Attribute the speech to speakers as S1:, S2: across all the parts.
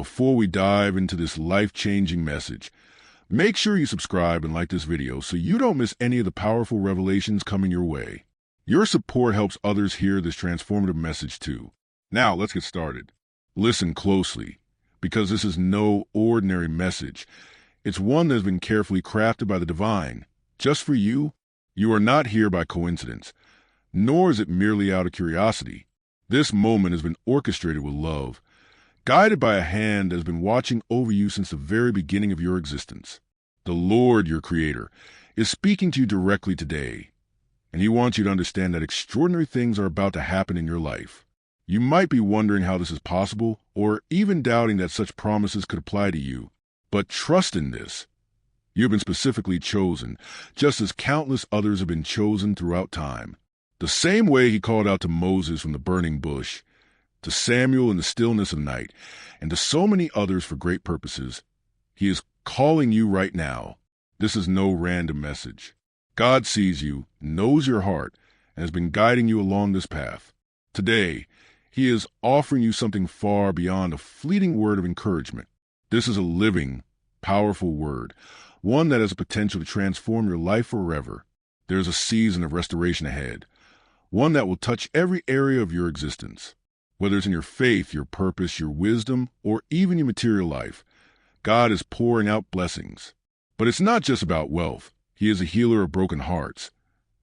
S1: before we dive into this life-changing message, make sure you subscribe and like this video so you don't miss any of the powerful revelations coming your way. Your support helps others hear this transformative message too. Now, let's get started. Listen closely, because this is no ordinary message. It's one that has been carefully crafted by the divine, just for you. You are not here by coincidence, nor is it merely out of curiosity. This moment has been orchestrated with love, guided by a hand that has been watching over you since the very beginning of your existence. The Lord, your Creator, is speaking to you directly today, and He wants you to understand that extraordinary things are about to happen in your life. You might be wondering how this is possible, or even doubting that such promises could apply to you. But trust in this. You have been specifically chosen, just as countless others have been chosen throughout time. The same way He called out to Moses from the burning bush, to Samuel in the stillness of night, and to so many others for great purposes, He is calling you right now. This is no random message. God sees you, knows your heart, and has been guiding you along this path. Today, He is offering you something far beyond a fleeting word of encouragement. This is a living, powerful word, one that has the potential to transform your life forever. There's a season of restoration ahead, one that will touch every area of your existence. Whether it's in your faith, your purpose, your wisdom, or even your material life, God is pouring out blessings. But it's not just about wealth. He is a healer of broken hearts,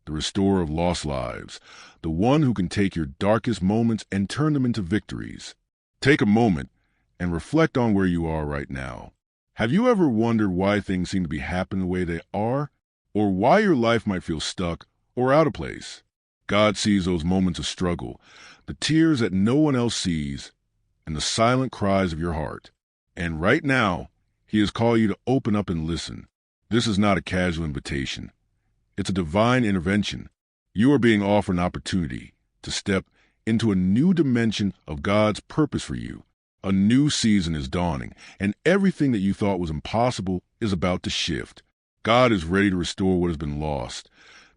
S1: the restorer of lost lives, the one who can take your darkest moments and turn them into victories. Take a moment and reflect on where you are right now. Have you ever wondered why things seem to be happening the way they are, or why your life might feel stuck or out of place? God sees those moments of struggle, the tears that no one else sees, and the silent cries of your heart. And right now, He is calling you to open up and listen. This is not a casual invitation. It's a divine intervention. You are being offered an opportunity to step into a new dimension of God's purpose for you. A new season is dawning, and everything that you thought was impossible is about to shift. God is ready to restore what has been lost,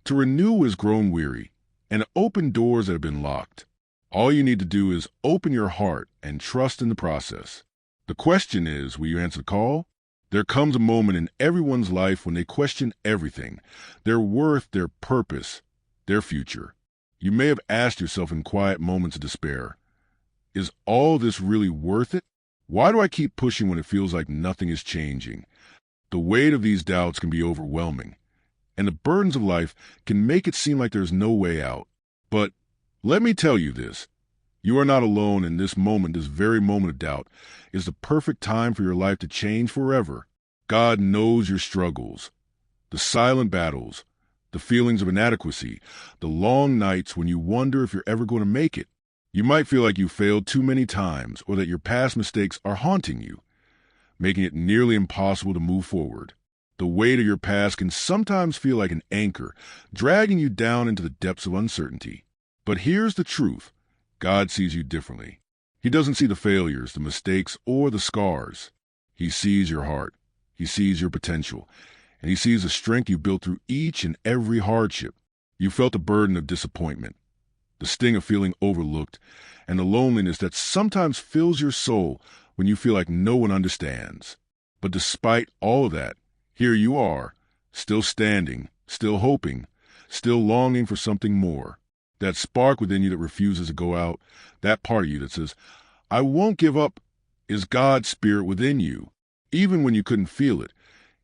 S1: to renew what has grown weary, and open doors that have been locked. All you need to do is open your heart and trust in the process. The question is, will you answer the call? There comes a moment in everyone's life when they question everything, their worth, their purpose, their future. You may have asked yourself in quiet moments of despair, is all this really worth it? Why do I keep pushing when it feels like nothing is changing? The weight of these doubts can be overwhelming, and the burdens of life can make it seem like there's no way out. But let me tell you this. You are not alone in this moment. This very moment of doubt is the perfect time for your life to change forever. God knows your struggles, the silent battles, the feelings of inadequacy, the long nights when you wonder if you're ever going to make it. You might feel like you failed too many times, or that your past mistakes are haunting you, making it nearly impossible to move forward. The weight of your past can sometimes feel like an anchor, dragging you down into the depths of uncertainty. But here's the truth. God sees you differently. He doesn't see the failures, the mistakes, or the scars. He sees your heart. He sees your potential. And He sees the strength you built through each and every hardship. You felt the burden of disappointment, the sting of feeling overlooked, and the loneliness that sometimes fills your soul when you feel like no one understands. But despite all of that, here you are, still standing, still hoping, still longing for something more. That spark within you that refuses to go out, that part of you that says, I won't give up, is God's Spirit within you. Even when you couldn't feel it,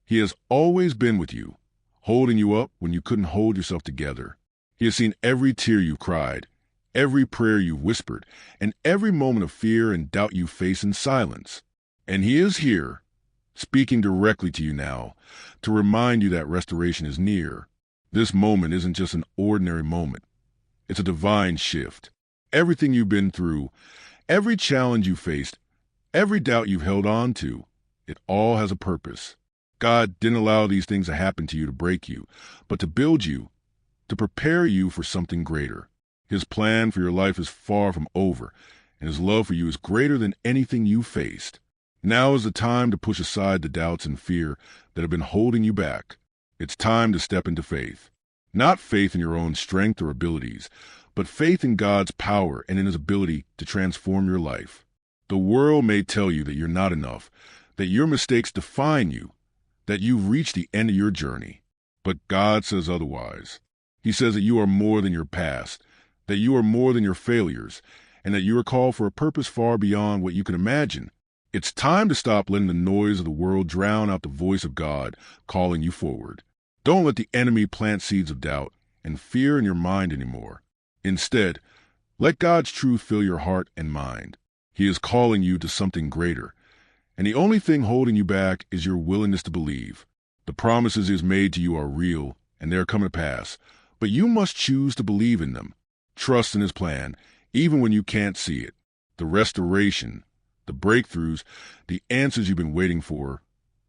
S1: He has always been with you, holding you up when you couldn't hold yourself together. He has seen every tear you've cried, every prayer you've whispered, and every moment of fear and doubt you face in silence. And He is here, speaking directly to you now, to remind you that restoration is near. This moment isn't just an ordinary moment. It's a divine shift. Everything you've been through, every challenge you faced, every doubt you've held on to, it all has a purpose. God didn't allow these things to happen to you to break you, but to build you, to prepare you for something greater. His plan for your life is far from over, and His love for you is greater than anything you faced. Now is the time to push aside the doubts and fear that have been holding you back. It's time to step into faith. Not faith in your own strength or abilities, but faith in God's power and in His ability to transform your life. The world may tell you that you're not enough, that your mistakes define you, that you've reached the end of your journey. But God says otherwise. He says that you are more than your past, that you are more than your failures, and that you are called for a purpose far beyond what you can imagine. It's time to stop letting the noise of the world drown out the voice of God calling you forward. Don't let the enemy plant seeds of doubt and fear in your mind anymore. Instead, let God's truth fill your heart and mind. He is calling you to something greater, and the only thing holding you back is your willingness to believe. The promises He has made to you are real, and they are coming to pass, but you must choose to believe in them. Trust in His plan, even when you can't see it. The restoration, the breakthroughs, the answers you've been waiting for,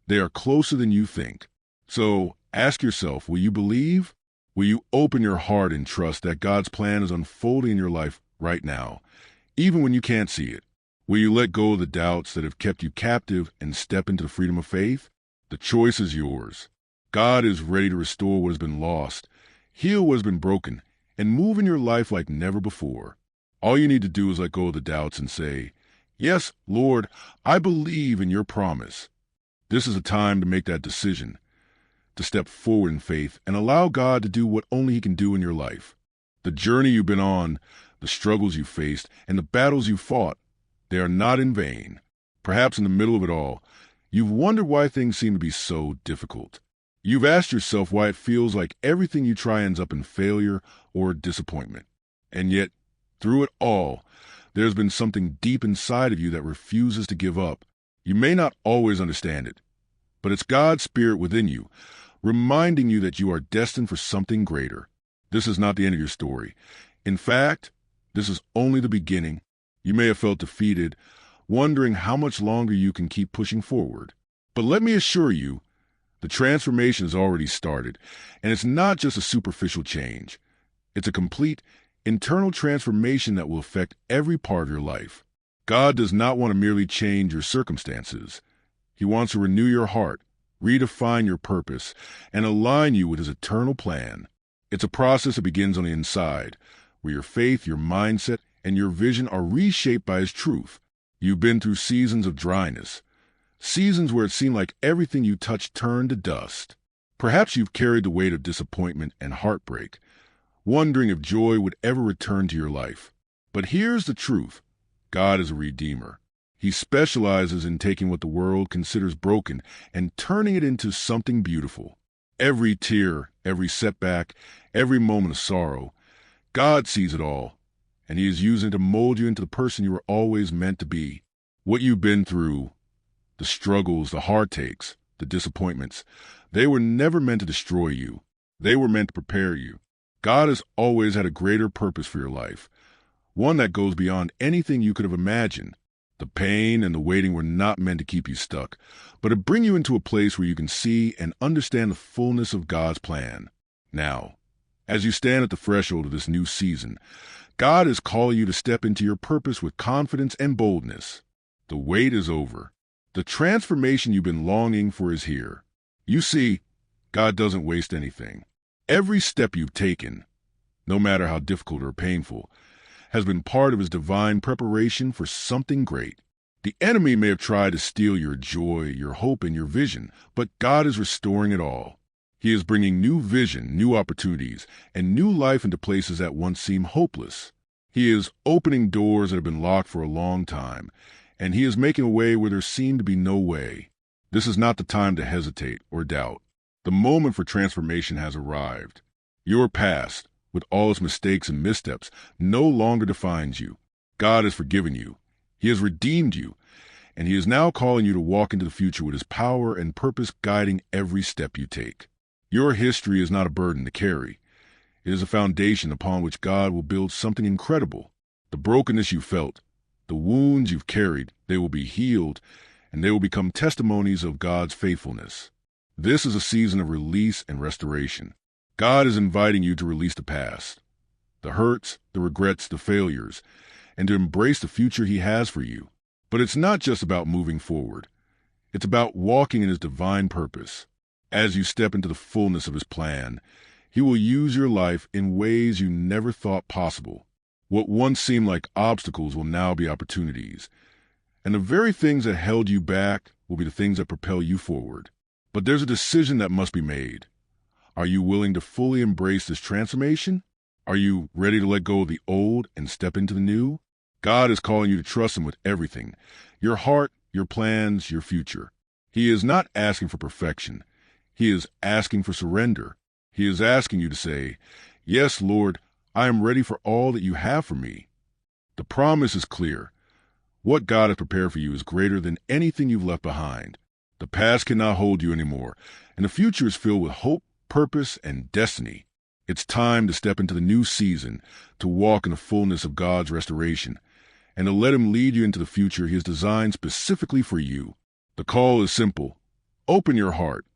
S1: they are closer than you think. So ask yourself, will you believe? Will you open your heart and trust that God's plan is unfolding in your life right now, even when you can't see it? Will you let go of the doubts that have kept you captive and step into the freedom of faith? The choice is yours. God is ready to restore what has been lost, heal what has been broken, and move in your life like never before. All you need to do is let go of the doubts and say, "Yes, Lord, I believe in your promise." This is a time to make that decision, to step forward in faith and allow God to do what only He can do in your life. The journey you've been on, the struggles you faced, and the battles you fought, they are not in vain. Perhaps in the middle of it all, you've wondered why things seem to be so difficult. You've asked yourself why it feels like everything you try ends up in failure or disappointment. And yet, through it all, there's been something deep inside of you that refuses to give up. You may not always understand it, but it's God's Spirit within you, reminding you that you are destined for something greater. This is not the end of your story. In fact, this is only the beginning. You may have felt defeated, wondering how much longer you can keep pushing forward. But let me assure you, the transformation has already started, and it's not just a superficial change. It's a complete, internal transformation that will affect every part of your life. God does not want to merely change your circumstances. He wants to renew your heart, redefine your purpose, and align you with His eternal plan. It's a process that begins on the inside, where your faith, your mindset, and your vision are reshaped by His truth. You've been through seasons of dryness, seasons where it seemed like everything you touched turned to dust. Perhaps you've carried the weight of disappointment and heartbreak, wondering if joy would ever return to your life. But here's the truth. God is a redeemer. He specializes in taking what the world considers broken and turning it into something beautiful. Every tear, every setback, every moment of sorrow, God sees it all, and He is using it to mold you into the person you were always meant to be. What you've been through, the struggles, the heartaches, the disappointments, they were never meant to destroy you. They were meant to prepare you. God has always had a greater purpose for your life, one that goes beyond anything you could have imagined. The pain and the waiting were not meant to keep you stuck, but to bring you into a place where you can see and understand the fullness of God's plan. Now, as you stand at the threshold of this new season, God is calling you to step into your purpose with confidence and boldness. The wait is over. The transformation you've been longing for is here. You see, God doesn't waste anything. Every step you've taken, no matter how difficult or painful, has been part of His divine preparation for something great. The enemy may have tried to steal your joy, your hope, and your vision, but God is restoring it all. He is bringing new vision, new opportunities, and new life into places that once seemed hopeless. He is opening doors that have been locked for a long time, and He is making a way where there seemed to be no way. This is not the time to hesitate or doubt. The moment for transformation has arrived. Your past, with all its mistakes and missteps, no longer defines you. God has forgiven you. He has redeemed you, and He is now calling you to walk into the future with His power and purpose guiding every step you take. Your history is not a burden to carry. It is a foundation upon which God will build something incredible. The brokenness you felt, the wounds you've carried, they will be healed, and they will become testimonies of God's faithfulness. This is a season of release and restoration. God is inviting you to release the past, the hurts, the regrets, the failures, and to embrace the future He has for you. But it's not just about moving forward. It's about walking in His divine purpose. As you step into the fullness of His plan, He will use your life in ways you never thought possible. What once seemed like obstacles will now be opportunities, And the very things that held you back will be the things that propel you forward. But there's a decision that must be made. Are you willing to fully embrace this transformation? Are you ready to let go of the old and step into the new? God is calling you to trust Him with everything, your heart, your plans, your future. He is not asking for perfection. He is asking for surrender. He is asking you to say, "Yes, Lord, I am ready for all that you have for me." The promise is clear. What God has prepared for you is greater than anything you've left behind. The past cannot hold you anymore, and the future is filled with hope, purpose, and destiny. It's time to step into the new season, to walk in the fullness of God's restoration, and to let Him lead you into the future He has designed specifically for you. The call is simple. Open your heart,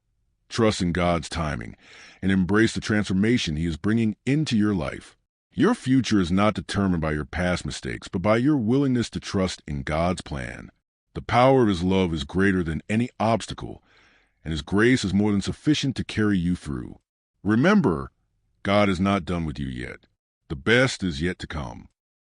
S1: trust in God's timing, and embrace the transformation He is bringing into your life. Your future is not determined by your past mistakes, but by your willingness to trust in God's plan. The power of His love is greater than any obstacle, and His grace is more than sufficient to carry you through. Remember, God is not done with you yet. The best is yet to come.